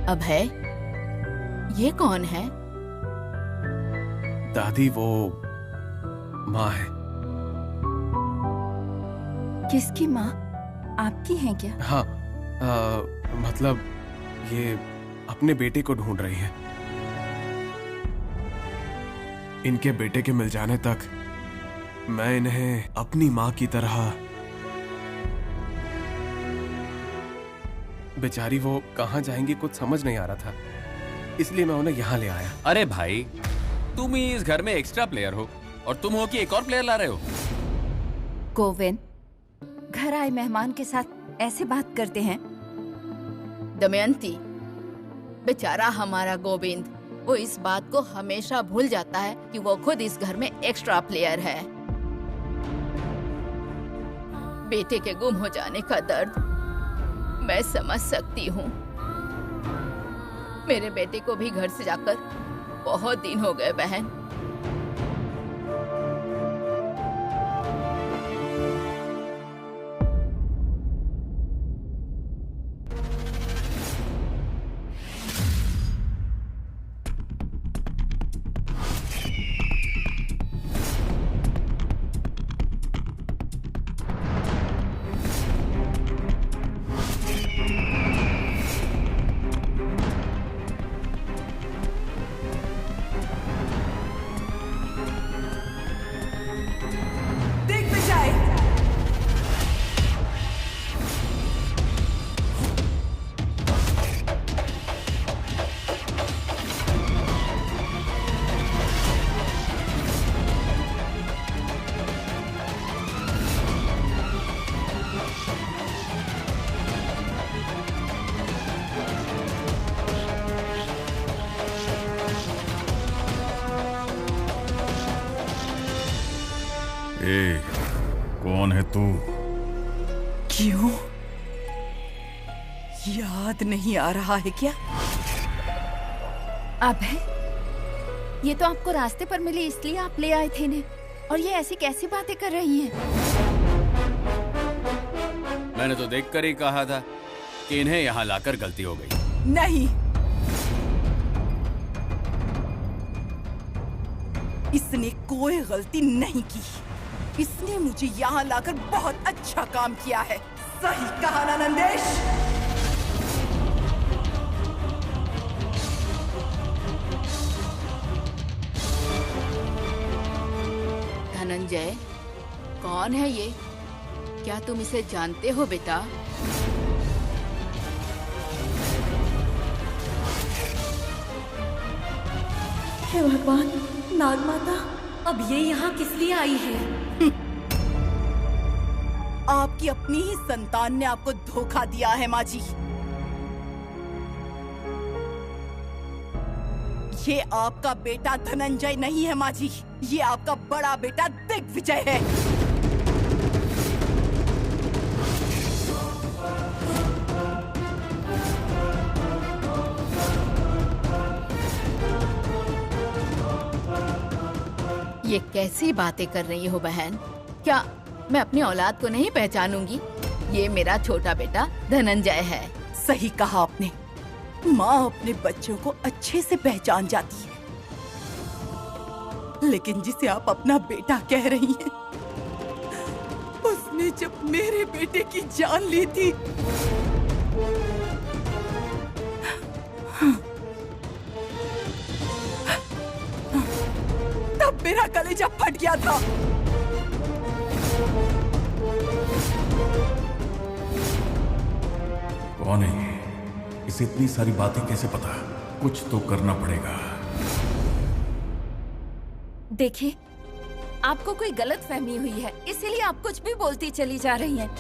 अभय, ये कौन है? दादी, वो माँ है। किसकी माँ? आपकी है क्या? हाँ, मतलब ये अपने बेटे को ढूंढ रही है। इनके बेटे के मिल जाने तक मैं इन्हें अपनी माँ की तरह। बेचारी वो कहाँ जाएंगी कुछ समझ नहीं आ रहा था, इसलिए मैं उन्हें यहाँ ले आया। अरे भाई, तुम ही इस घर में एक्स्ट्रा प्लेयर हो और तुम हो कि एक और प्लेयर ला रहे हो। गोविंद, घर आए मेहमान के साथ ऐसे बात करते हैं? दमयंती, बेचारा हमारा गोविंद, वो इस बात को हमेशा भूल जाता है कि वो खुद इस घर में एक्स्ट्रा प्लेयर है। बेटे के गुम हो जाने का दर्द मैं समझ सकती हूँ। मेरे बेटे को भी घर से जाकर बहुत दिन हो गए बहन। ए, कौन है तू? क्यों? याद नहीं आ रहा है क्या? अभय, ये तो आपको रास्ते पर मिली इसलिए आप ले आए थे इन्हें, और ये ऐसी कैसी बातें कर रही हैं? मैंने तो देखकर ही कहा था कि इन्हें यहाँ लाकर गलती हो गई। नहीं, इसने कोई गलती नहीं की। इसने मुझे यहाँ लाकर बहुत अच्छा काम किया है। सही कहा ना नंदेश? धनंजय, कौन है ये? क्या तुम इसे जानते हो बेटा? हे भगवान, नागमाता, अब ये यहाँ किस लिए आई है? आपकी अपनी ही संतान ने आपको धोखा दिया है माँ जी। ये आपका बेटा धनंजय नहीं है माँ जी, ये आपका बड़ा बेटा दिग्विजय है। ये कैसी बातें कर रही हो बहन? क्या मैं अपनी औलाद को नहीं पहचानूंगी? ये मेरा छोटा बेटा धनंजय है। सही कहा आपने, माँ अपने बच्चों को अच्छे से पहचान जाती है, लेकिन जिसे आप अपना बेटा कह रही हैं, उसने जब मेरे बेटे की जान ली थी, तब मेरा कलेजा फट गया था। कौन है ये? इसे इतनी सारी बातें कैसे पता? कुछ तो करना पड़ेगा। देखिए, आपको कोई गलत फहमी हुई है, इसीलिए आप कुछ भी बोलती चली जा रही हैं।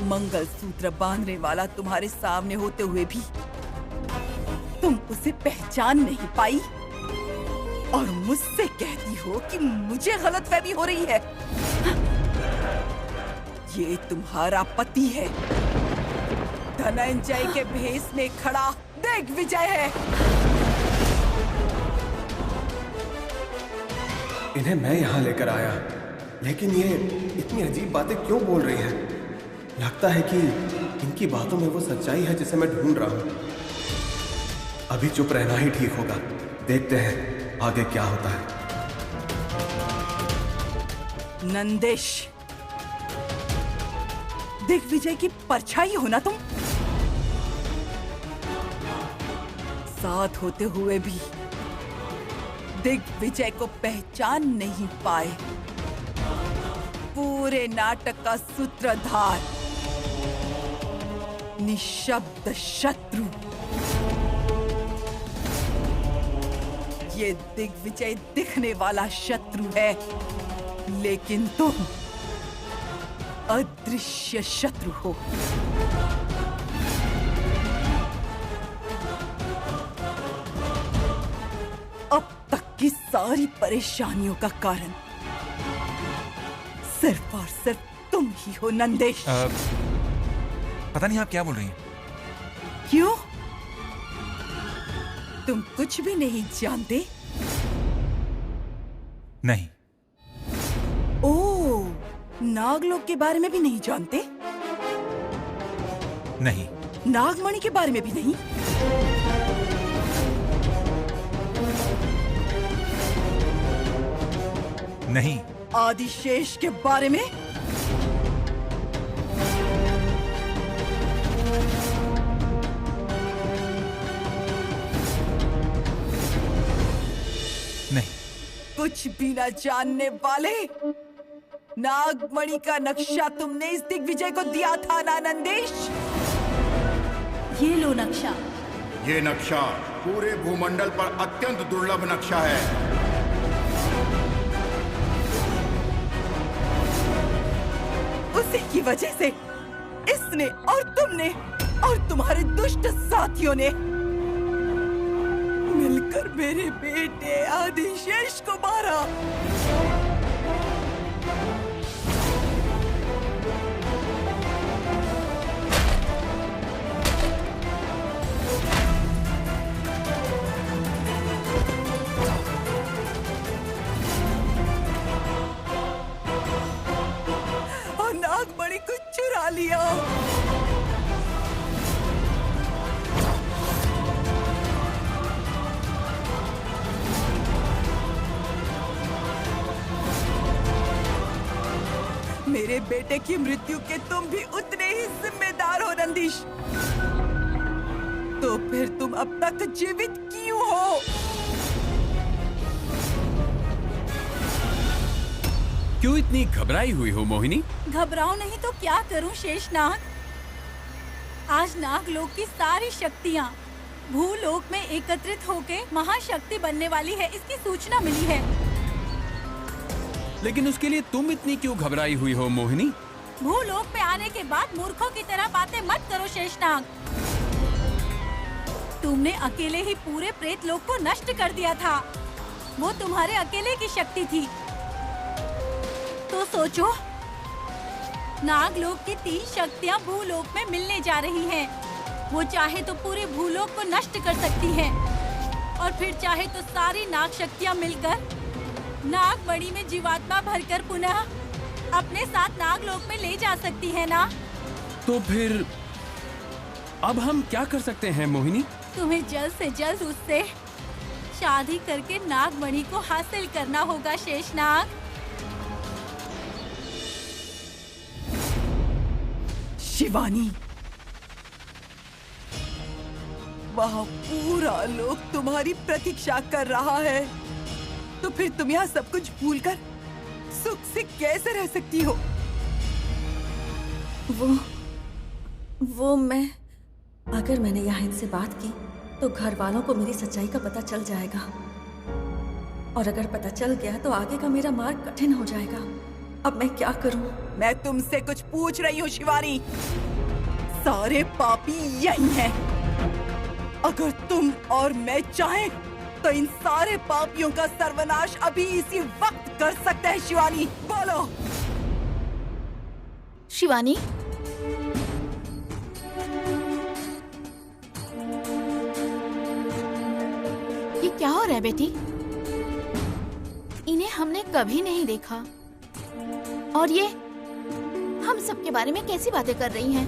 मंगलसूत्र बांधने वाला तुम्हारे सामने होते हुए भी तुम उसे पहचान नहीं पाई और मुझसे कहती हो कि मुझे गलतफहमी हो रही है। ये तुम्हारा पति है, धनंजय के भेष में खड़ा दिग्विजय है। इन्हें मैं यहाँ लेकर आया, लेकिन ये इतनी अजीब बातें क्यों बोल रही हैं? लगता है कि इनकी बातों में वो सच्चाई है जिसे मैं ढूंढ रहा हूं। अभी चुप रहना ही ठीक होगा। देखते हैं आगे क्या होता है। नंदेश, दिग्विजय की परछाई हो ना तुम। साथ होते हुए भी दिग्विजय को पहचान नहीं पाए। पूरे नाटक का सूत्रधार, निशब्द शत्रु। ये दिग्विजय दिखने वाला शत्रु है, लेकिन तुम अदृश्य शत्रु हो। अब तक की सारी परेशानियों का कारण सिर्फ और सिर्फ तुम ही हो नंदेश। पता नहीं आप क्या बोल रही हैं। क्यों? तुम कुछ भी नहीं जानते? नहीं। ओह, नागलोक के बारे में भी नहीं जानते? नहीं। नागमणि के बारे में भी नहीं? नहीं। आदिशेष के बारे में? नहीं। कुछ भी न जानने वाले। नागमणि का नक्शा तुमने इस दिग्विजय को दिया था ना नंदेश? ये लो नक्शा। ये नक्शा पूरे भूमंडल पर अत्यंत दुर्लभ नक्शा है। उसी की वजह से इसने और तुमने और तुम्हारे दुष्ट साथियों ने मिलकर मेरे बेटे आदिशेष को मारा। और नागमणि को चुरा लिया। मेरे बेटे की मृत्यु के तुम भी उतने ही जिम्मेदार हो नंदीश। तो फिर तुम अब तक जीवित क्यों हो? क्यों इतनी घबराई हुई हो मोहिनी? घबराओ नहीं तो क्या करूं शेषनाग। आज नागलोक की सारी शक्तियाँ भूलोक में एकत्रित होके महाशक्ति बनने वाली है, इसकी सूचना मिली है। लेकिन उसके लिए तुम इतनी क्यों घबराई हुई हो मोहिनी? भूलोक में आने के बाद मूर्खों की तरह बातें मत करो शेषनाग। तुमने अकेले ही पूरे प्रेत लोक को नष्ट कर दिया था। वो तुम्हारे अकेले की शक्ति थी। तो सोचो, नागलोक की 3 शक्तियाँ भूलोक में मिलने जा रही हैं। वो चाहे तो पूरे भूलोक को नष्ट कर सकती हैं, और फिर चाहे तो सारी नाग शक्तियाँ मिलकर नागमणि में जीवात्मा भरकर पुनः अपने साथ नागलोक में ले जा सकती है ना? तो फिर अब हम क्या कर सकते हैं मोहिनी? तुम्हें जल्द से जल्द उससे शादी करके नागमणि को हासिल करना होगा शेषनाग। शिवानी, वहाँ पूरा लोग तुम्हारी प्रतीक्षा कर रहा है। तो फिर तुम यहाँ सब कुछ भूलकर सुख से कैसे रह सकती हो? वो मैं अगर मैंने यहाँ इनसे बात की तो घर वालों को मेरी सच्चाई का पता चल जाएगा, और अगर पता चल गया तो आगे का मेरा मार्ग कठिन हो जाएगा। अब मैं क्या करूं? मैं तुमसे कुछ पूछ रही हूँ शिवानी। सारे पापी यही हैं। अगर तुम और मैं चाहें तो इन सारे पापियों का सर्वनाश अभी इसी वक्त कर सकते हैं। शिवानी, बोलो। शिवानी, ये क्या हो रहा है बेटी? इन्हें हमने कभी नहीं देखा, और ये हम सबके बारे में कैसी बातें कर रही हैं?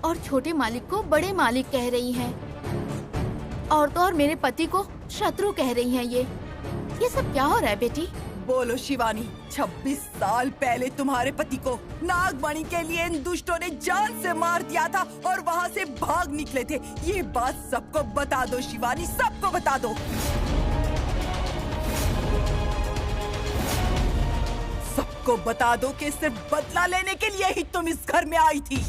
और छोटे मालिक को बड़े मालिक कह रही हैं। और तो और मेरे पति को शत्रु कह रही हैं। ये सब क्या हो रहा है बेटी? बोलो शिवानी, 26 साल पहले तुम्हारे पति को नागमणि के लिए इन दुष्टों ने जान से मार दिया था और वहाँ से भाग निकले थे। ये बात सबको बता दो शिवानी, सबको बता दो। सबको बता दो कि सिर्फ बदला लेने के लिए ही तुम इस घर में आई थी।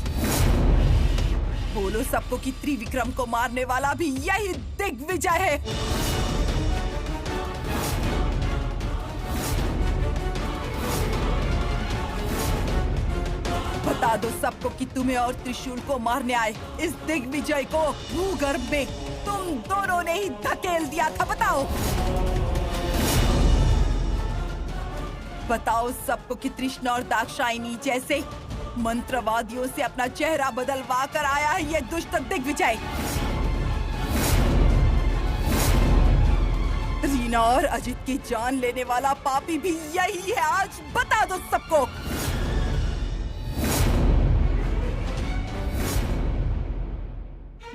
बोलो सबको कि त्रिविक्रम को मारने वाला भी यही दिग्विजय है। बता दो सबको कि तुम्हें और त्रिशूल को मारने आए इस दिग्विजय को भूगर्भ में तुम दोनों ने ही धकेल दिया था। बताओ बताओ सबको कि तृष्णा और दाक्षायणी जैसे मंत्रवादियों से अपना चेहरा बदलवा कर आया है ये दुष्ट दिग्विजय। रीना और अजित की जान लेने वाला पापी भी यही है। आज बता दो सबको।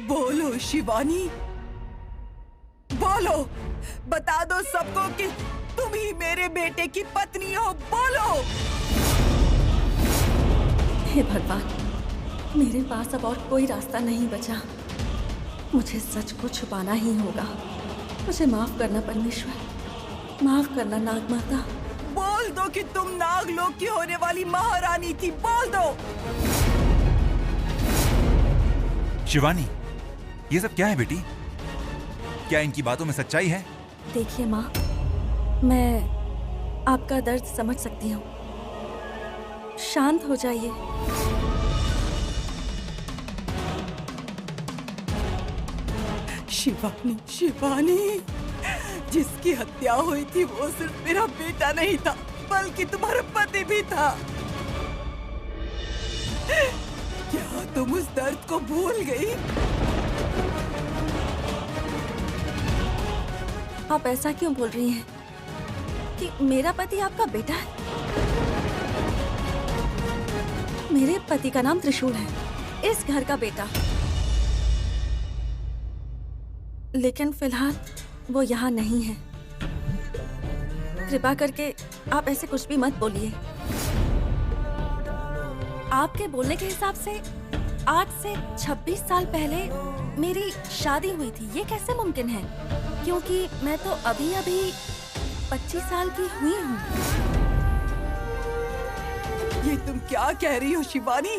बोलो शिवानी, बोलो, बता दो सबको कि तुम ही मेरे बेटे की पत्नी हो। बोलो। हे भगवान, मेरे पास अब और कोई रास्ता नहीं बचा। मुझे सच को छुपाना ही होगा। मुझे माफ करना परमेश्वर, माफ करना नाग माता। बोल दो कि तुम नागलोक की होने वाली महारानी थी। बोल दो। शिवानी, ये सब क्या है बेटी? क्या इनकी बातों में सच्चाई है? देखिए माँ, मैं आपका दर्द समझ सकती हूँ। शांत हो जाइए। शिवानी, शिवानी, जिसकी हत्या हुई थी वो सिर्फ मेरा बेटा नहीं था बल्कि तुम्हारा पति भी था। क्या तुम उस दर्द को भूल गई? आप ऐसा क्यों बोल रही हैं कि मेरा पति आपका बेटा है? मेरे पति का नाम त्रिशूल है, इस घर का बेटा। लेकिन फिलहाल वो यहाँ नहीं है। कृपा करके आप ऐसे कुछ भी मत बोलिए। आपके बोलने के हिसाब से आज से 26 साल पहले मेरी शादी हुई थी। ये कैसे मुमकिन है? क्योंकि मैं तो अभी अभी 25 साल की हुई हूँ। ये तुम क्या कह रही हो शिवानी?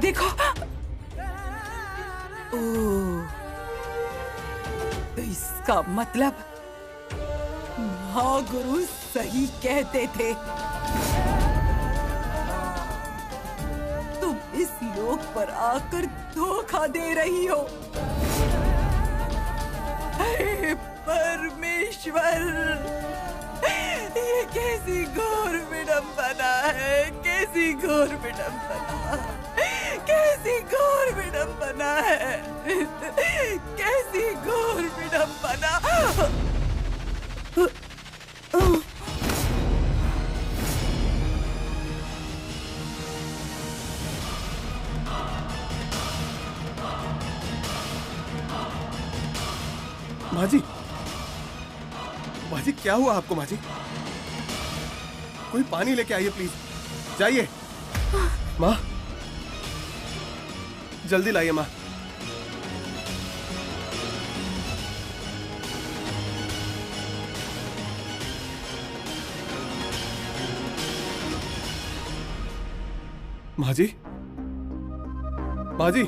देखो। ओह, तो इसका मतलब महागुरु सही कहते थे। तुम इस लोक पर आकर धोखा दे रही हो। हे परमेश्वर, ये कैसी घोर विडंबना है, कैसी घोर विडंबना, कैसी घोर विडंबना है, कैसी घोर विडंबना। माँ जी, माँ जी क्या हुआ आपको? माँ जी, कोई पानी लेके आइए प्लीज। जाइए माँ, जल्दी लाइए माँ। माँ जी, माँ जी,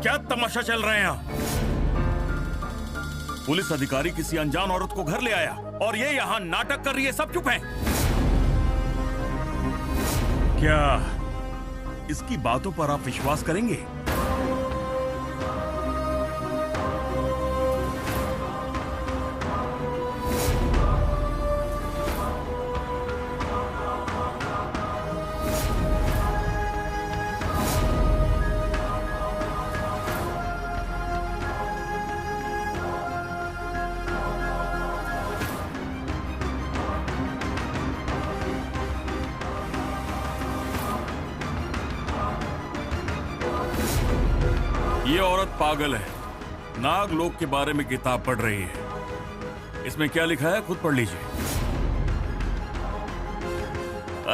क्या तमाशा चल रहे हैं? पुलिस अधिकारी किसी अनजान औरत को घर ले आया और ये यहाँ नाटक कर रही है। सब चुप हैं। क्या इसकी बातों पर आप विश्वास करेंगे? ये औरत पागल है, नाग लोक के बारे में किताब पढ़ रही है। इसमें क्या लिखा है खुद पढ़ लीजिए।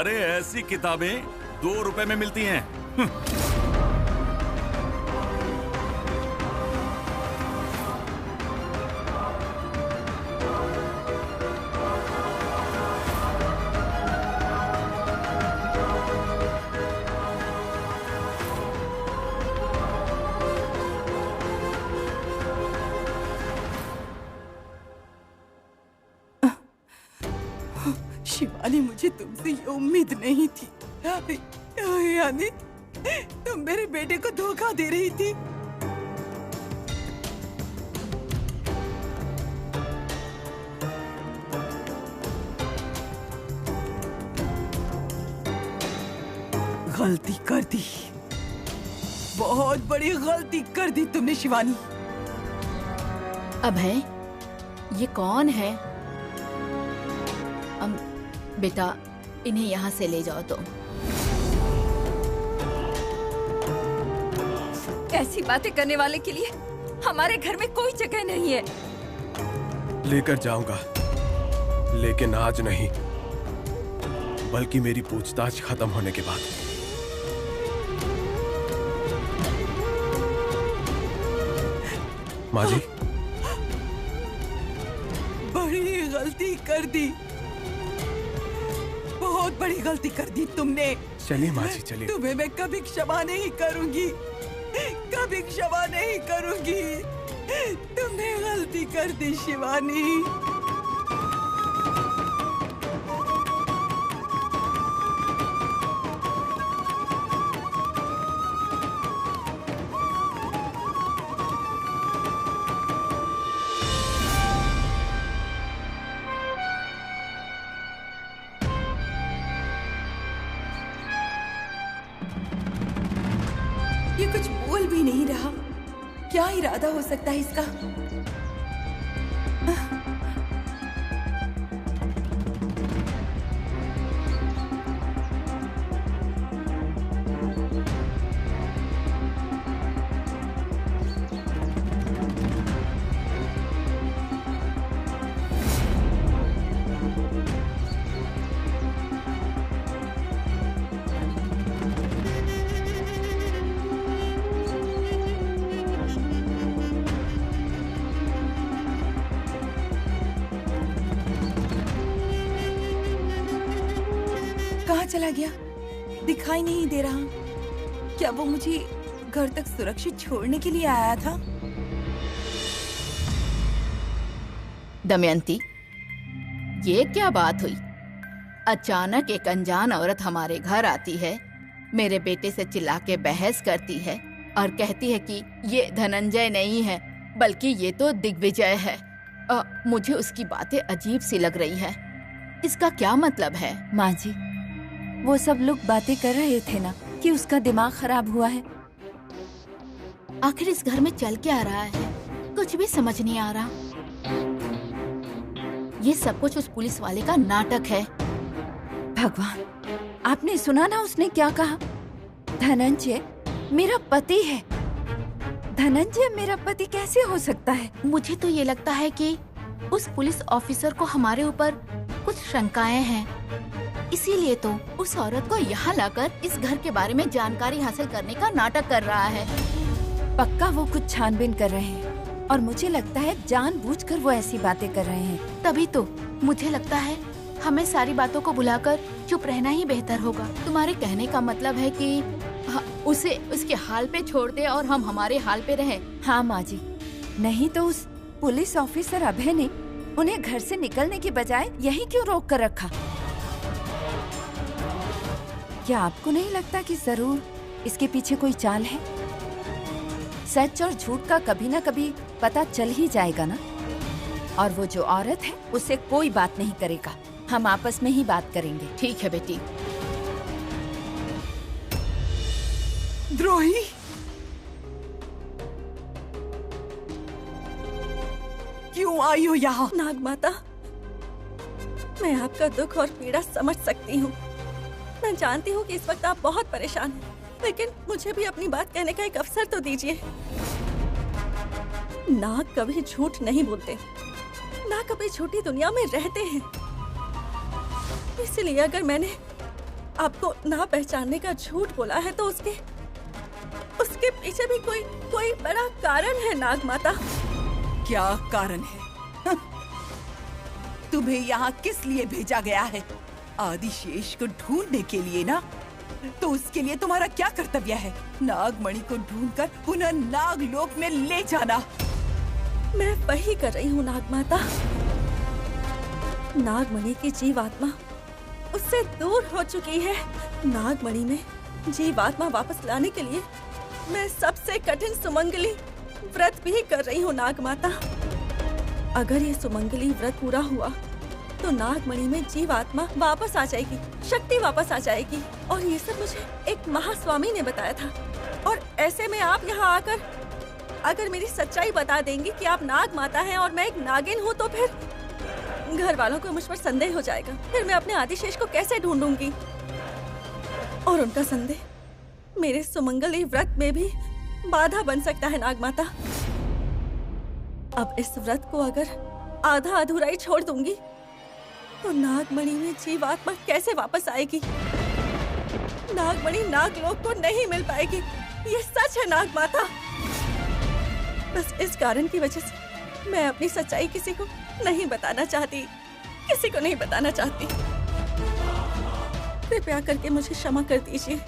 अरे ऐसी किताबें 2 रुपए में मिलती हैं। शिवानी, मुझे तुमसे ये उम्मीद नहीं थी। यानी तुम मेरे बेटे को धोखा दे रही थी। गलती कर दी, बहुत बड़ी गलती कर दी तुमने शिवानी। अभय, ये कौन है? बेटा, इन्हें यहाँ से ले जाओ तुम। ऐसी बातें करने वाले के लिए हमारे घर में कोई जगह नहीं है। लेकर जाऊंगा, लेकिन आज नहीं, बल्कि मेरी पूछताछ खत्म होने के बाद। माँ जी, बड़ी गलती कर दी, बहुत बड़ी गलती कर दी तुमने। चलिए माँ जी, चलिए। तुम्हें मैं कभी क्षमा नहीं करूंगी, कभी क्षमा नहीं करूंगी। तुमने गलती कर दी शिवानी। ये कुछ बोल भी नहीं रहा, क्या इरादा हो सकता है इसका? कहाँ चला गया? दिखाई नहीं दे रहा। क्या वो मुझे घर तक सुरक्षित छोड़ने के लिए आया था? दमयंती, ये क्या बात हुई? अचानक एक अनजान औरत हमारे घर आती है, मेरे बेटे से चिल्ला के बहस करती है और कहती है कि ये धनंजय नहीं है, बल्कि ये तो दिग्विजय है। मुझे उसकी बातें अजीब सी लग रही है। इसका क्या मतलब है? माँ जी, वो सब लोग बातें कर रहे थे ना कि उसका दिमाग खराब हुआ है। आखिर इस घर में चल क्या रहा है? कुछ भी समझ नहीं आ रहा। ये सब कुछ उस पुलिस वाले का नाटक है। भगवान, आपने सुना ना उसने क्या कहा? धनंजय मेरा पति है। धनंजय मेरा पति कैसे हो सकता है? मुझे तो ये लगता है कि उस पुलिस ऑफिसर को हमारे ऊपर कुछ शंकाएं हैं, इसीलिए तो उस औरत को यहाँ लाकर इस घर के बारे में जानकारी हासिल करने का नाटक कर रहा है। पक्का वो कुछ छानबीन कर रहे हैं और मुझे लगता है जानबूझकर वो ऐसी बातें कर रहे हैं। तभी तो मुझे लगता है हमें सारी बातों को भुलाकर चुप रहना ही बेहतर होगा। तुम्हारे कहने का मतलब है कि उसे उसके हाल पे छोड़ दे और हम हमारे हाल पे रहें? हाँ माँ जी, नहीं तो उस पुलिस ऑफिसर अभय ने उन्हें घर से निकलने की बजाय यहीं क्यों रोक कर रखा? क्या आपको नहीं लगता कि जरूर इसके पीछे कोई चाल है? सच और झूठ का कभी ना कभी पता चल ही जाएगा ना। और वो जो औरत है उससे कोई बात नहीं करेगा, हम आपस में ही बात करेंगे। ठीक है बेटी। द्रोही, क्यों आई हो यहाँ? नाग माता, मैं आपका दुख और पीड़ा समझ सकती हूँ। मैं जानती हूँ कि इस वक्त आप बहुत परेशान हैं, लेकिन मुझे भी अपनी बात कहने का एक अवसर तो दीजिए। नाग कभी झूठ नहीं बोलते, ना कभी झूठी दुनिया में रहते हैं। इसलिए अगर मैंने आपको ना पहचानने का झूठ बोला है तो उसके पीछे भी कोई बड़ा कारण है नाग माता। क्या कारण है? तुम्हें यहाँ किस लिए भेजा गया है? आदिशेष को ढूंढने के लिए ना? तो उसके लिए तुम्हारा क्या कर्तव्य है? नागमणि को ढूंढकर पुनः नागलोक में ले जाना। मैं वही कर रही हूँ नाग माता। नागमणि की जीवात्मा उससे दूर हो चुकी है। नागमणि में जीवात्मा वापस लाने के लिए मैं सबसे कठिन सुमंगली व्रत भी कर रही हूँ नाग माता। अगर ये सुमंगली व्रत पूरा हुआ तो नागमणि में जीवात्मा वापस आ जाएगी, शक्ति वापस आ जाएगी। और ये सब मुझे एक महास्वामी ने बताया था। और ऐसे में आप यहाँ आकर अगर मेरी सच्चाई बता देंगी कि आप नाग माता हैं और मैं एक नागिन हूँ, तो फिर घर वालों को मुझ पर संदेह हो जाएगा। फिर मैं अपने आदिशेष को कैसे ढूंढूंगी? और उनका संदेह मेरे सुमंगली व्रत में भी बाधा बन सकता है नाग माता। अब इस व्रत को अगर आधा अधूरा ही छोड़ दूंगी तो नागमणि में जीवात्मा कैसे वापस आएगी? नागमणि नागलोक को नहीं मिल पाएगी। ये सच है नाग माता। बस इस कारण की वजह से मैं अपनी सच्चाई किसी को नहीं बताना चाहती, किसी को नहीं बताना चाहती। कृपया करके मुझे क्षमा कर दीजिए।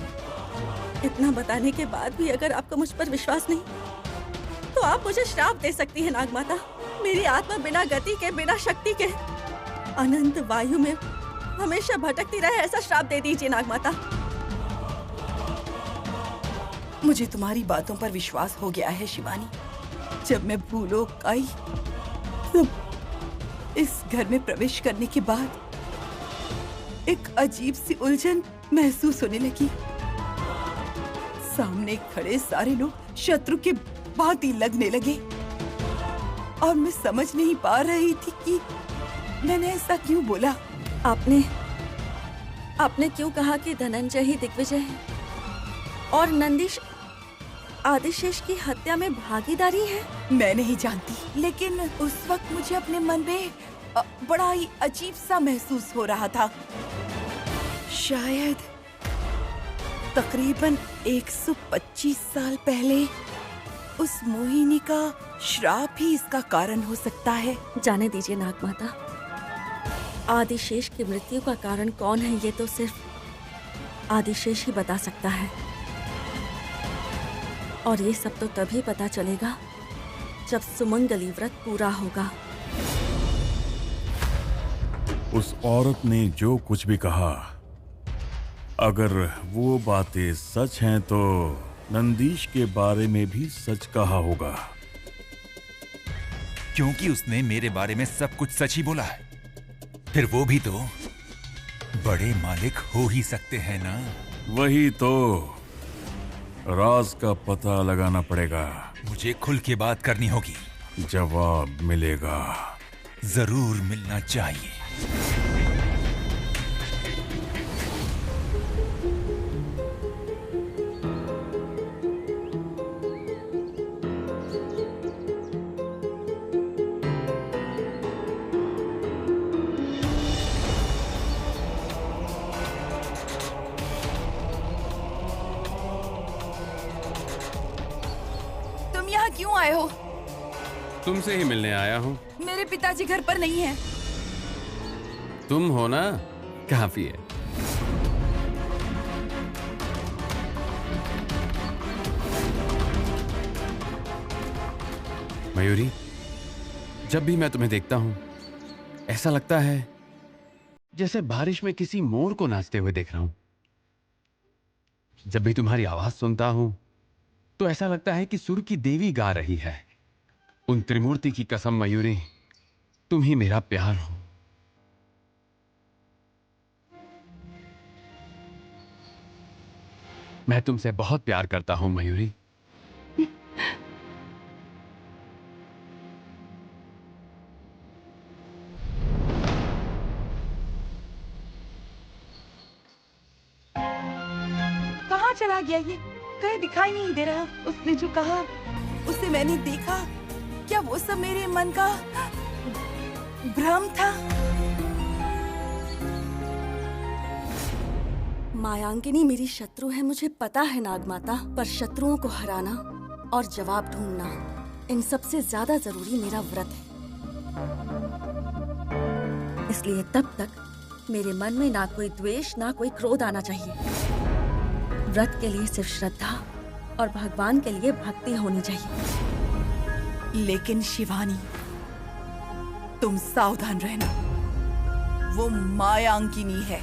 इतना बताने के बाद भी अगर आपको मुझ पर विश्वास नहीं तो आप मुझे श्राप दे सकती है नाग माता। मेरी आत्मा बिना गति के, बिना शक्ति के अनंत वायु में हमेशा भटकती रहे, ऐसा श्राप दे दीजिए नाग माता। मुझे तुम्हारी बातों पर विश्वास हो गया है शिवानी। जब मैं भूलोक आई तब इस घर में प्रवेश करने के बाद एक अजीब सी उलझन महसूस होने लगी। सामने खड़े सारे लोग शत्रु के भांति लगने लगे और मैं समझ नहीं पा रही थी कि मैंने ऐसा क्यों बोला। आपने क्यों कहा कि धनंजय ही दिग्विजय है और नंदीश आदिशेष की हत्या में भागीदारी है? मैं नहीं जानती, लेकिन उस वक्त मुझे अपने मन में बड़ा ही अजीब सा महसूस हो रहा था। शायद तकरीबन 125 साल पहले उस मोहिनी का श्राप ही इसका कारण हो सकता है। जाने दीजिए नाग माता। आदिशेष की मृत्यु का कारण कौन है ये तो सिर्फ आदिशेष ही बता सकता है। और ये सब तो तभी पता चलेगा जब सुमंगली व्रत पूरा होगा। उस औरत ने जो कुछ भी कहा, अगर वो बातें सच हैं तो नंदीश के बारे में भी सच कहा होगा। क्योंकि उसने मेरे बारे में सब कुछ सच ही बोला है। फिर वो भी तो बड़े मालिक हो ही सकते हैं ना। वही तो राज का पता लगाना पड़ेगा। मुझे खुल के बात करनी होगी। जवाब मिलेगा। जरूर मिलना चाहिए। क्यों आए हो? तुमसे ही मिलने आया हूँ। मेरे पिताजी घर पर नहीं है। तुम हो ना, काफी है। मयूरी, जब भी मैं तुम्हें देखता हूँ ऐसा लगता है जैसे बारिश में किसी मोर को नाचते हुए देख रहा हूँ। जब भी तुम्हारी आवाज सुनता हूँ तो ऐसा लगता है कि सुर की देवी गा रही है। उन त्रिमूर्ति की कसम मयूरी, तुम ही मेरा प्यार हो। मैं तुमसे बहुत प्यार करता हूं मयूरी। कहाँ चला गया ये? कहीं दिखाई नहीं दे रहा। उसने जो कहा उसे मैंने देखा। क्या क्या वो सब मेरे मन का भ्रम था? मायांगिनी मेरी शत्रु है, मुझे पता है नागमाता, पर शत्रुओं को हराना और जवाब ढूंढना, इन सबसे ज्यादा जरूरी मेरा व्रत है। इसलिए तब तक मेरे मन में ना कोई द्वेष ना कोई क्रोध आना चाहिए। व्रत के लिए सिर्फ श्रद्धा और भगवान के लिए भक्ति होनी चाहिए। लेकिन शिवानी, तुम सावधान रहना, वो मायांगिनी है।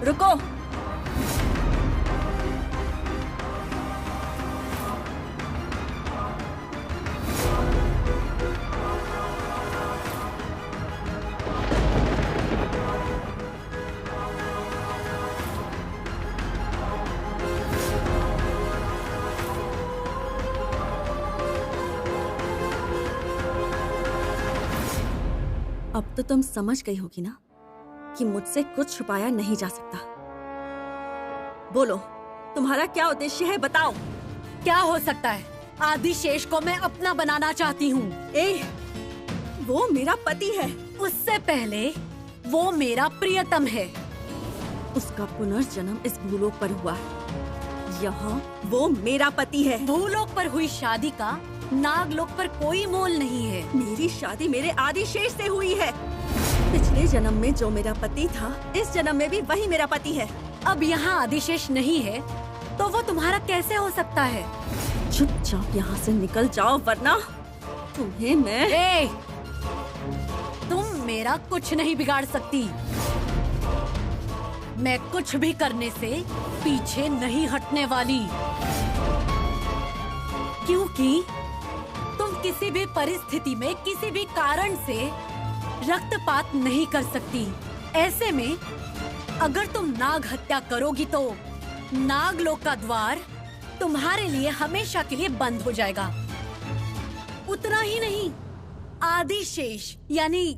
रुको। अब तो तुम समझ गई होगी ना कि मुझसे कुछ छुपाया नहीं जा सकता। बोलो, तुम्हारा क्या उद्देश्य है, बताओ। क्या हो सकता है? आदिशेष को मैं अपना बनाना चाहती हूँ। वो मेरा पति है। उससे पहले वो मेरा प्रियतम है। उसका पुनर्जन्म इस भूलोक पर हुआ है। यहाँ वो मेरा पति है। भूलोक पर हुई शादी का नागलोक पर कोई मोल नहीं है। मेरी शादी मेरे आदिशेष से हुई है। पिछले जन्म में जो मेरा पति था, इस जन्म में भी वही मेरा पति है। अब यहाँ आदिशेष नहीं है तो वो तुम्हारा कैसे हो सकता है? चुपचाप यहाँ से निकल जाओ, वरना तुम्हें मैं तुम मेरा कुछ नहीं बिगाड़ सकती। मैं कुछ भी करने से पीछे नहीं हटने वाली, क्योंकि तुम किसी भी परिस्थिति में किसी भी कारण से रक्तपात नहीं कर सकती। ऐसे में अगर तुम नाग हत्या करोगी तो नागलोक का द्वार तुम्हारे लिए हमेशा के लिए बंद हो जाएगा। उतना ही नहीं, आदिशेष यानी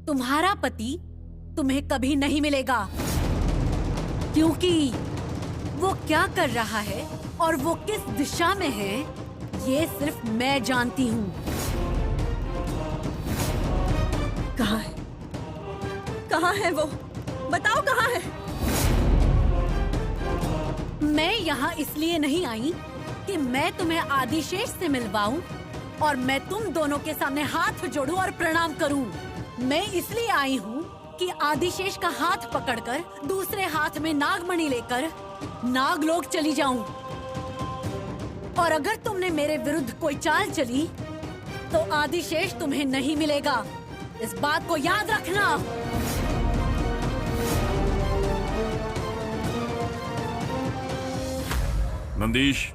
तुम्हारा पति तुम्हें कभी नहीं मिलेगा, क्योंकि वो क्या कर रहा है और वो किस दिशा में है ये सिर्फ मैं जानती हूँ। कहाँ है? कहाँ है वो? बताओ कहाँ है? मैं यहाँ इसलिए नहीं आई कि मैं तुम्हें आदिशेष से मिलवाऊं और मैं तुम दोनों के सामने हाथ जोड़ूं और प्रणाम करूं। मैं इसलिए आई हूँ कि आदिशेष का हाथ पकड़कर दूसरे हाथ में नागमणि लेकर नागलोक चली जाऊं। और अगर तुमने मेरे विरुद्ध कोई चाल चली तो आदिशेष तुम्हें नहीं मिलेगा। इस बात को याद रखना। नंदीश।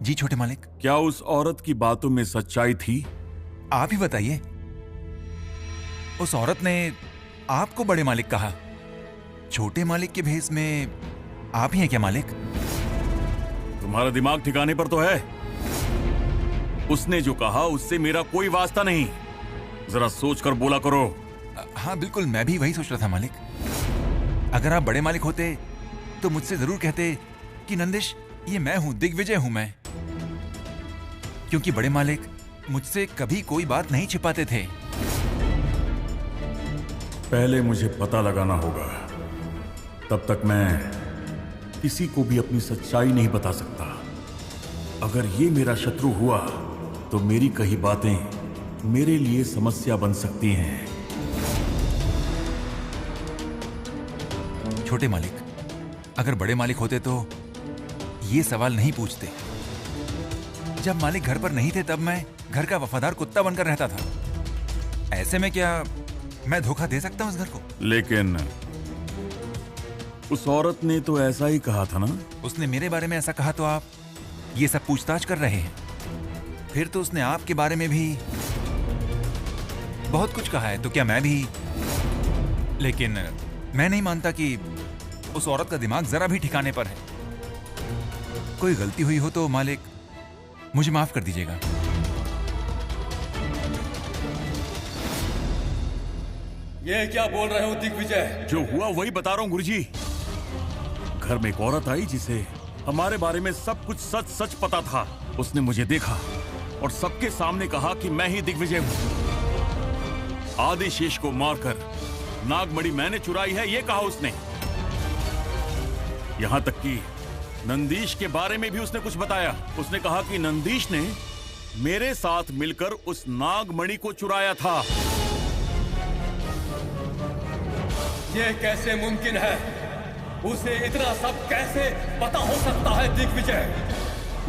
जी छोटे मालिक। क्या उस औरत की बातों में सच्चाई थी? आप ही बताइए। उस औरत ने आपको बड़े मालिक कहा। छोटे मालिक के भेष में आप ही हैं क्या मालिक? तुम्हारा दिमाग ठिकाने पर तो है? उसने जो कहा उससे मेरा कोई वास्ता नहीं। जरा सोच कर बोला करो। हाँ बिल्कुल, मैं भी वही सोच रहा था मालिक। अगर आप बड़े मालिक होते तो मुझसे जरूर कहते कि नंदिश ये मैं हूं, दिग्विजय हूं मैं। क्योंकि बड़े मालिक मुझसे कभी कोई बात नहीं छिपाते थे। पहले मुझे पता लगाना होगा, तब तक मैं किसी को भी अपनी सच्चाई नहीं बता सकता। अगर ये मेरा शत्रु हुआ तो मेरी कही बातें मेरे लिए समस्या बन सकती हैं। छोटे मालिक, अगर बड़े मालिक होते तो ये सवाल नहीं पूछते। जब मालिक घर पर नहीं थे तब मैं घर का वफादार कुत्ता बनकर रहता था। ऐसे में क्या मैं धोखा दे सकता हूं उस घर को? लेकिन उस औरत ने तो ऐसा ही कहा था ना? उसने मेरे बारे में ऐसा कहा तो आप ये सब पूछताछ कर रहे हैं? फिर तो उसने आपके बारे में भी बहुत कुछ कहा है, तो क्या मैं भी? लेकिन मैं नहीं मानता कि उस औरत का दिमाग जरा भी ठिकाने पर है। कोई गलती हुई हो तो मालिक मुझे माफ कर दीजिएगा। ये क्या बोल रहे हो दिग्विजय? जो हुआ वही बता रहा हूँ गुरुजी। घर में एक औरत आई जिसे हमारे बारे में सब कुछ सच सच पता था। उसने मुझे देखा और सबके सामने कहा कि मैं ही दिग्विजय हूँ। आदिशेष को मारकर नागमणि मैंने चुराई है, ये कहा उसने। यहां तक कि नंदीश के बारे में भी उसने कुछ बताया। उसने कहा कि नंदीश ने मेरे साथ मिलकर उस नागमणि को चुराया था। ये कैसे मुमकिन है? उसे इतना सब कैसे पता हो सकता है दिग्विजय?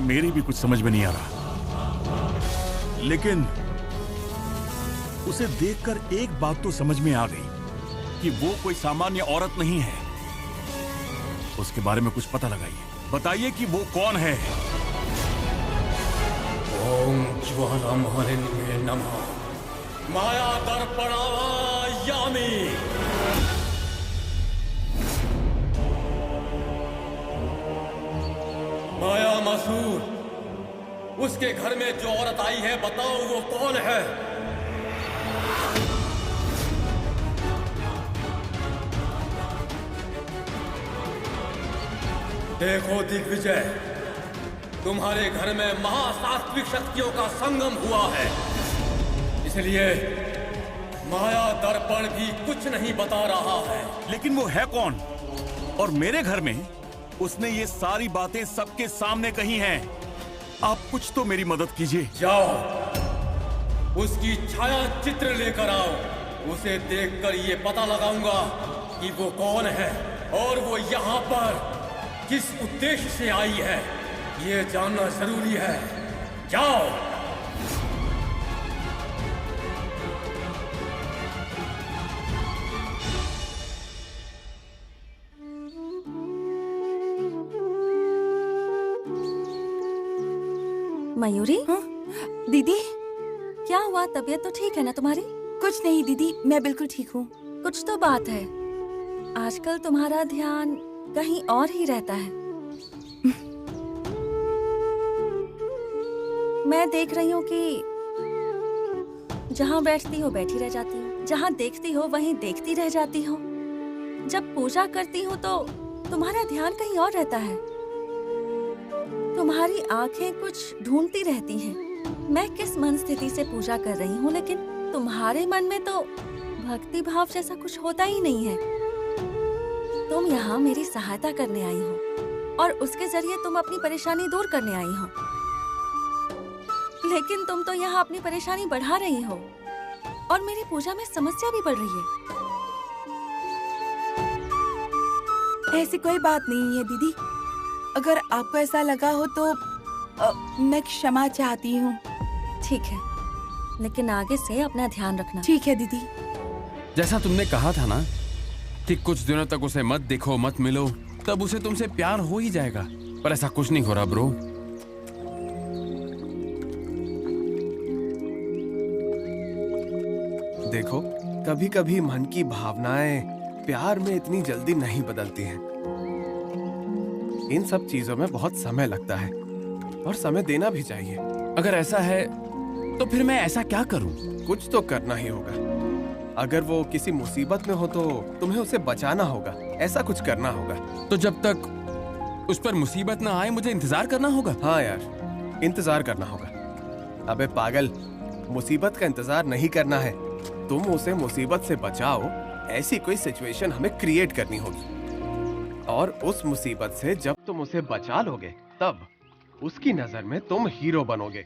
मेरी भी कुछ समझ में नहीं आ रहा, लेकिन उसे देखकर एक बात तो समझ में आ गई कि वो कोई सामान्य औरत नहीं है। उसके बारे में कुछ पता लगाइए, बताइए कि वो कौन है। ओम ज्वालामालिन्ये नमः। माया दर्पणायामि। माया मसूर, उसके घर में जो औरत आई है बताओ वो कौन है? देखो दिग्विजय, तुम्हारे घर में महासात्विक शक्तियों का संगम हुआ है, इसलिए माया दर्पण भी कुछ नहीं बता रहा है। लेकिन वो है कौन? और मेरे घर में उसने ये सारी बातें सबके सामने कही हैं। आप कुछ तो मेरी मदद कीजिए। जाओ, उसकी छाया चित्र लेकर आओ। उसे देखकर ये पता लगाऊंगा कि वो कौन है और वो यहाँ पर किस उद्देश्य से आई है। ये जानना जरूरी है। जाओ। मयूरी? हाँ? दीदी, क्या हुआ? तबीयत तो ठीक है ना तुम्हारी? कुछ नहीं दीदी, मैं बिल्कुल ठीक हूँ। कुछ तो बात है, आजकल तुम्हारा ध्यान कहीं और ही रहता है। मैं देख रही हूँ कि जहाँ बैठती हो बैठी रह जाती हो, जहाँ देखती हो वहीं देखती रह जाती हो। जब पूजा करती हूँ तो तुम्हारा ध्यान कहीं और रहता है। तुम्हारी आंखें कुछ ढूंढती रहती हैं। मैं किस मन स्थिति से पूजा कर रही हूँ, लेकिन तुम्हारे मन में तो भक्ति भाव जैसा कुछ होता ही नहीं है। तुम यहाँ मेरी सहायता करने आई हो और उसके जरिए तुम अपनी परेशानी दूर करने आई हो, लेकिन तुम तो यहाँ अपनी परेशानी बढ़ा रही हो और मेरी पूजा में समस्या भी बढ़ रही है। ऐसी कोई बात नहीं है दीदी। अगर आपको ऐसा लगा हो तो मैं क्षमा चाहती हूँ। ठीक है, लेकिन आगे से अपना ध्यान रखना। ठीक है दीदी। जैसा तुमने कहा था ना कि कुछ दिनों तक उसे मत देखो, मत मिलो, तब उसे तुमसे प्यार हो ही जाएगा। पर ऐसा कुछ नहीं हो रहा ब्रो। देखो, कभी कभी मन की भावनाएं प्यार में इतनी जल्दी नहीं बदलती हैं। इन सब चीजों में बहुत समय लगता है और समय देना भी चाहिए। अगर ऐसा है तो फिर मैं ऐसा क्या करूं? कुछ तो करना ही होगा। अगर वो किसी मुसीबत में हो तो तुम्हें उसे बचाना होगा। ऐसा कुछ करना होगा। तो जब तक उस पर मुसीबत ना आए मुझे इंतजार करना होगा? हाँ यार, इंतजार करना होगा। अबे पागल, मुसीबत का इंतजार नहीं करना है, तुम उसे मुसीबत से बचाओ। ऐसी कोई सिचुएशन हमें क्रिएट करनी होगी और उस मुसीबत से जब तुम उसे बचा लोगे तब उसकी नजर में तुम हीरो बनोगे।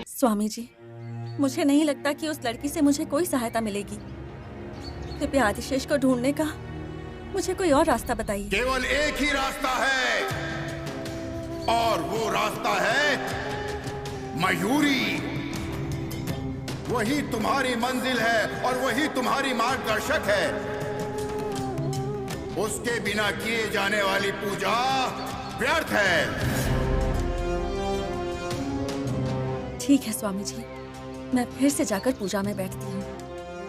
स्वामी जी, मुझे नहीं लगता कि उस लड़की से मुझे कोई सहायता मिलेगी। कृपया आदिशेष को ढूंढने का मुझे कोई और रास्ता बताइए। केवल एक ही रास्ता है और वो रास्ता है मयूरी। वही तुम्हारी मंजिल है और वही तुम्हारी मार्गदर्शक है। उसके बिना किए जाने वाली पूजा व्यर्थ है। ठीक है स्वामी जी, मैं फिर से जाकर पूजा में बैठती हूँ।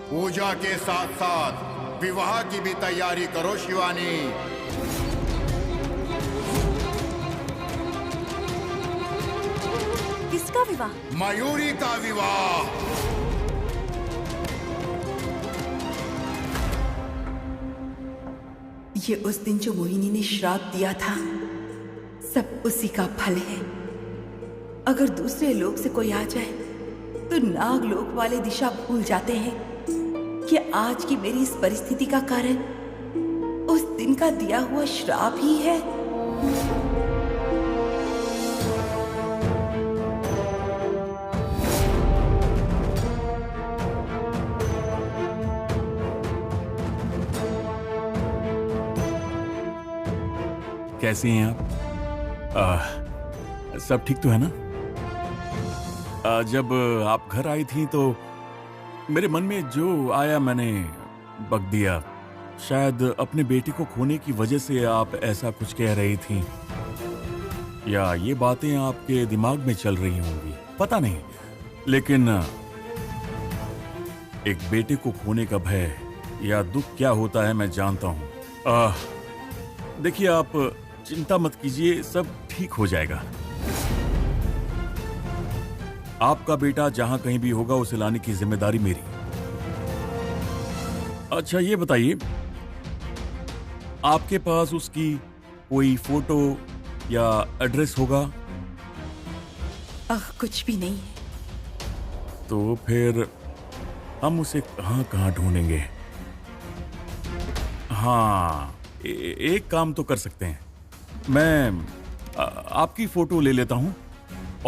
पूजा के साथ साथ विवाह की भी तैयारी करो शिवानी। किसका विवाह? मयूरी का विवाह। ये उस दिन जो मोहिनी ने श्राप दिया था, सब उसी का फल है। अगर दूसरे लोक से कोई आ जाए तो नाग लोक वाले दिशा भूल जाते हैं कि आज की मेरी इस परिस्थिति का कारण उस दिन का दिया हुआ श्राप ही है। कैसी हैं आप? सब ठीक तो है ना? जब आप घर आई थी तो मेरे मन में जो आया मैंने बक दिया। शायद अपने बेटे को खोने की वजह से आप ऐसा कुछ कह रही थी, या ये बातें आपके दिमाग में चल रही होंगी, पता नहीं। लेकिन एक बेटे को खोने का भय या दुख क्या होता है मैं जानता हूं। देखिए, आप चिंता मत कीजिए, सब ठीक हो जाएगा। आपका बेटा जहां कहीं भी होगा उसे लाने की जिम्मेदारी मेरी। अच्छा ये बताइए, आपके पास उसकी कोई फोटो या एड्रेस होगा? कुछ भी नहीं है। तो फिर हम उसे कहां कहां ढूंढेंगे? हाँ, एक काम तो कर सकते हैं। मैं आपकी फोटो ले लेता हूं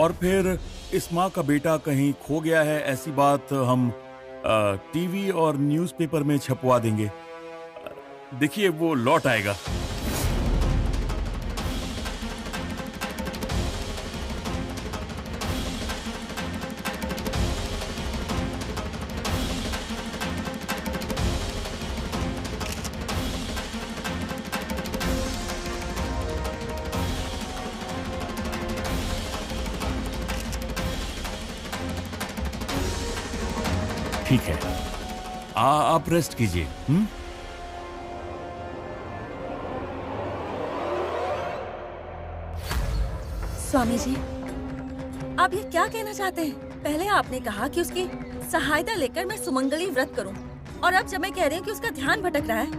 और फिर इस माँ का बेटा कहीं खो गया है ऐसी बात हम टीवी और न्यूज़पेपर में छपवा देंगे। देखिए, वो लौट आएगा। ठीक है, आप रेस्ट कीजिए। स्वामी जी, आप ये क्या कहना चाहते हैं? पहले आपने कहा कि उसकी सहायता लेकर मैं सुमंगली व्रत करूं, और अब जब मैं कह रही हूँ कि उसका ध्यान भटक रहा है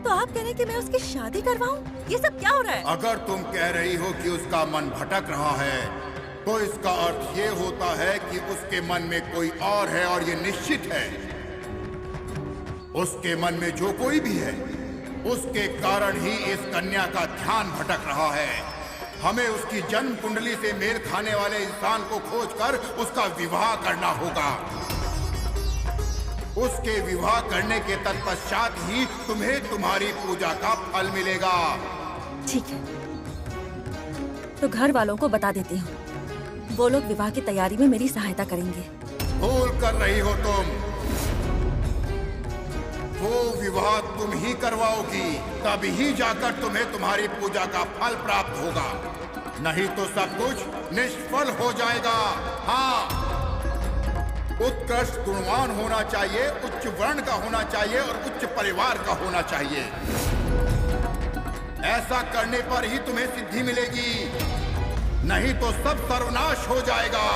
तो आप कह रहे हैं कि मैं उसकी शादी करवाऊं? ये सब क्या हो रहा है? अगर तुम कह रही हो कि उसका मन भटक रहा है तो इसका अर्थ ये होता है कि उसके मन में कोई और है, और ये निश्चित है। उसके मन में जो कोई भी है उसके कारण ही इस कन्या का ध्यान भटक रहा है। हमें उसकी जन्म कुंडली से मेल खाने वाले इंसान को खोजकर उसका विवाह करना होगा। उसके विवाह करने के तत्पश्चात ही तुम्हें तुम्हारी पूजा का फल मिलेगा। ठीक है, तो घर वालों को बता देती हूँ, वो लोग विवाह की तैयारी में मेरी सहायता करेंगे। भूल कर रही हो तुम। वो विवाह तुम ही करवाओगी, तभी ही जाकर तुम्हें तुम्हारी पूजा का फल प्राप्त होगा, नहीं तो सब कुछ निष्फल हो जाएगा। हाँ, उत्कृष्ट गुणवान होना चाहिए, उच्च वर्ण का होना चाहिए और उच्च परिवार का होना चाहिए। ऐसा करने पर ही तुम्हें सिद्धि मिलेगी, नहीं तो सब सर्वनाश हो जाएगा।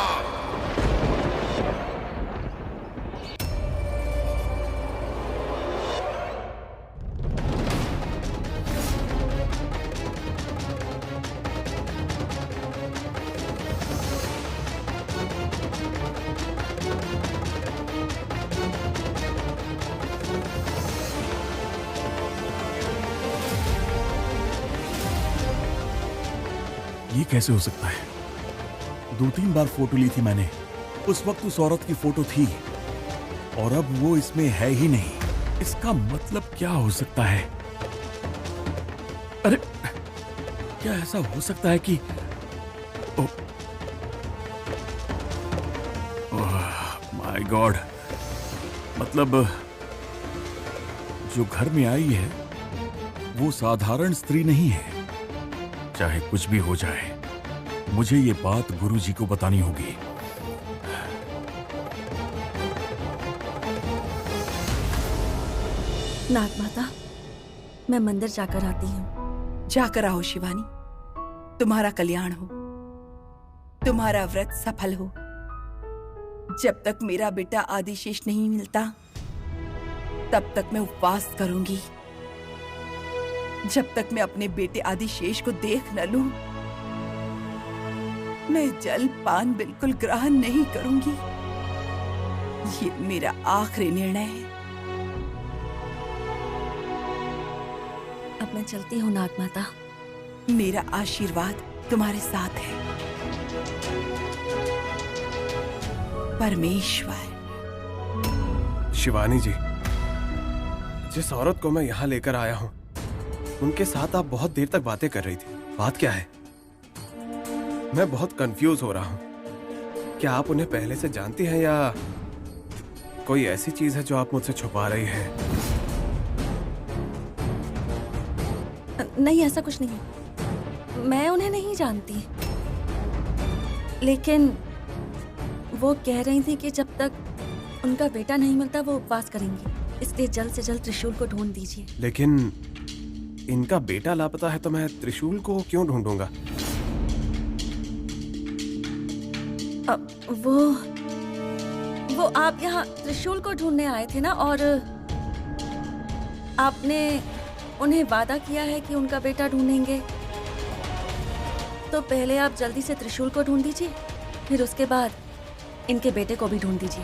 ये कैसे हो सकता है? 2-3 बार फोटो ली थी मैंने, उस वक्त उस औरत की फोटो थी और अब वो इसमें है ही नहीं। इसका मतलब क्या हो सकता है? अरे, क्या ऐसा हो सकता है कि माय गॉड, मतलब जो घर में आई है वो साधारण स्त्री नहीं है। चाहे कुछ भी हो जाए, मुझे ये बात गुरुजी को बतानी होगी। नाग माता, मैं मंदिर जाकर आती हूँ। जाकर आओ शिवानी, तुम्हारा कल्याण हो, तुम्हारा व्रत सफल हो। जब तक मेरा बेटा आदिशेष नहीं मिलता तब तक मैं उपवास करूंगी। जब तक मैं अपने बेटे आदिशेष को देख न लूं, मैं जल पान बिल्कुल ग्रहण नहीं करूंगी। ये मेरा आखिरी निर्णय है। अब मैं चलती हूँ नाग माता। मेरा आशीर्वाद तुम्हारे साथ है। परमेश्वर। शिवानी जी, जिस औरत को मैं यहाँ लेकर आया हूँ, उनके साथ आप बहुत देर तक बातें कर रही थी। बात क्या है? मैं बहुत कंफ्यूज हो रहा हूँ। क्या आप उन्हें पहले से जानती हैं या कोई ऐसी चीज है जो आप मुझसे छुपा रही हैं? नहीं, ऐसा कुछ नहीं। मैं उन्हें नहीं जानती, लेकिन वो कह रही थी कि जब तक उनका बेटा नहीं मिलता वो उपवास करेंगी, इसलिए जल्द से जल्द त्रिशूल को ढूंढ दीजिए। लेकिन इनका बेटा लापता है तो मैं त्रिशूल को क्यों ढूंढूंगा? वो आप यहाँ त्रिशूल को ढूंढने आए थे ना, और आपने उन्हें वादा किया है कि उनका बेटा ढूंढेंगे। तो पहले आप जल्दी से त्रिशूल को ढूंढ दीजिए, फिर उसके बाद इनके बेटे को भी ढूंढ दीजिए।